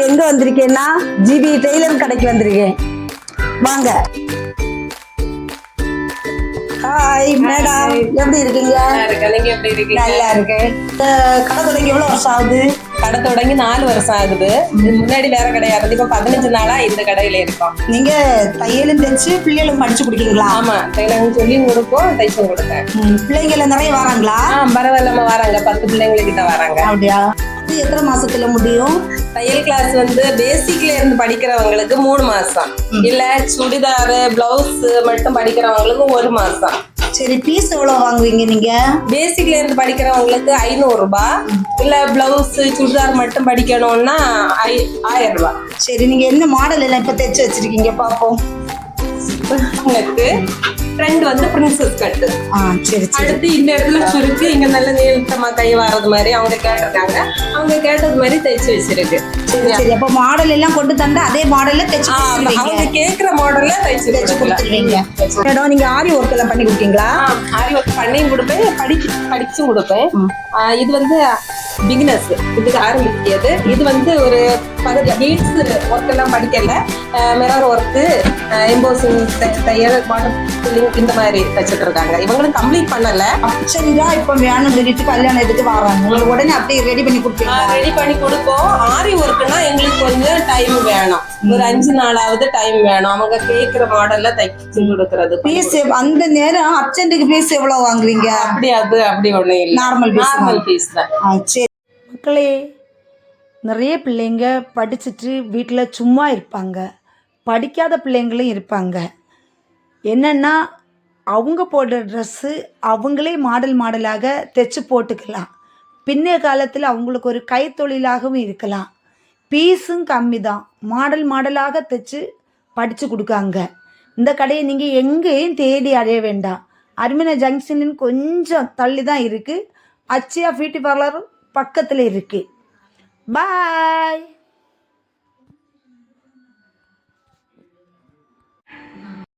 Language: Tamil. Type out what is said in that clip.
எங்க வந்திருக்கேன்னா ஜிபி டெய்லர் கடைக்கு வந்திருக்கேன். வாங்க. ஹாய் மேடம், எப்படி இருக்கீங்க? நீங்க எப்படி இருக்கீங்க? நல்லா இருக்கேன். கடை தொடங்கி எவ்வளவு வருஷம் ஆகுது? கடை தொடங்கி 4 வருஷம் ஆகுது. முன்னாடி வேற கிடையாது. இப்ப 15 நாளா இந்த கடையில இருக்கோம். நீங்க தையலும் தைச்சு பிள்ளைகளும் படிச்சு கொடுக்கீங்களா? ஆமா, தையலும் சொல்லியும் கொடுப்போம், தைச்சும் கொடுப்பேன். பிள்ளைங்கள நிறைய வராங்களா? பரவாயில்லாம வராங்க, 10 பிள்ளைங்ககிட்ட வராங்க. அப்படியா? எத்தனை மாசத்துல முடியும்? தையல் கிளாஸ் வந்து பேசிக்ல இருந்து படிக்கிறவங்களுக்கு 3 மாசம், இல்ல சுடிதாரு பிளவுஸ் மட்டும் படிக்கிறவங்களுக்கு 1 மாசம். சரி, பீஸ் எவ்வளவு வாங்குவீங்க நீங்க? பேசிக்ல இருந்து படிக்கிறவங்களுக்கு 500 ரூபாய், இல்ல பிளவுஸ் சுடிதார் மட்டும் படிக்கணும்னா 1000 ரூபாய். சரி, நீங்க என்ன மாடல் எல்லாம் இப்ப தைச்சு வச்சிருக்கீங்க பாப்போம். ஃப்ரெண்ட் வந்து பிரின்சஸ் கட்டு. சரி. அடுத்து இந்த இடத்துல சுருக்கு, இங்க நல்ல நீளமா கை வர்றது மாதிரி அவங்க கேட்டிருக்காங்க. அவங்க கேட்டது மாதிரி தைச்சு வச்சிருக்கு. சரி, அப்ப மாடல் எல்லாம் கொண்டு தந்தா அதே மாடல்ல தைச்சு அவங்க கேக்குற மாடல்ல தைச்சு கொடுத்துருவீங்க. மேடம், நீங்க ஆரி ஒர்க் எல்லாம் பண்ணி கொடுக்கீங்களா? ஆரி ஒர்க் பண்ணியும் கொடுப்பேன், படிச்சும் கொடுப்பேன். இது வந்து பிகினர்ஸ், இதுக்கு ஆரம்பிக்கிறது. இது வந்து ஒரு பகுதி பீட்ஸ் ஒர்க் எல்லாம் படிக்கல, மிரர் ஒர்க்கு, எம்போசிங், தையல், வாட்டர் ஃபில்லிங் இந்த மாதிரி தைச்சிட்டு இருக்காங்க. இவங்களும் கம்ப்ளீட் பண்ணல. சரிதான், இப்ப வேணும் சொல்லிட்டு கல்யாணம் இதுக்கு வராங்க. உங்களுக்கு உடனே அப்படியே ரெடி பண்ணி கொடுப்பீங்க? ரெடி பண்ணி கொடுப்போம். ஆரி ஒர்க்குன்னா எங்களுக்கு கொஞ்சம் டைம் வேணும், ஒரு 5 நாளாவது டைம் வேணும். அவங்க கேட்கிற மாடல்ல தைச்சு கொடுக்கறது. பீஸ் அந்த நேரம் அர்ஜென்ட்டுக்கு பீஸ் எவ்வளவு வாங்குவீங்க? அப்படி ஒண்ணும் இல்லை, நார்மல் பீஸ் தான். சரி மக்களே, நிறைய பிள்ளைங்க படிச்சுட்டு வீட்டில் சும்மா இருப்பாங்க, படிக்காத பிள்ளைங்களும் இருப்பாங்க. என்னென்னா அவங்க போடுற ட்ரெஸ்ஸு அவங்களே மாடலாக தைச்சு போட்டுக்கலாம். பின்னைய காலத்தில் அவங்களுக்கு ஒரு கைத்தொழிலாகவும் இருக்கலாம். பீஸும் கம்மி தான், மாடலாக தைச்சு படித்து கொடுக்காங்க. இந்த கடையை நீங்கள் எங்கேயும் தேடி அடைய வேண்டாம். அர்மினா ஜங்ஷனின் கொஞ்சம் தள்ளி தான் இருக்குது. அச்சியா பியூட்டி பார்லர் பக்கத்தில் இருக்குது. பாய்.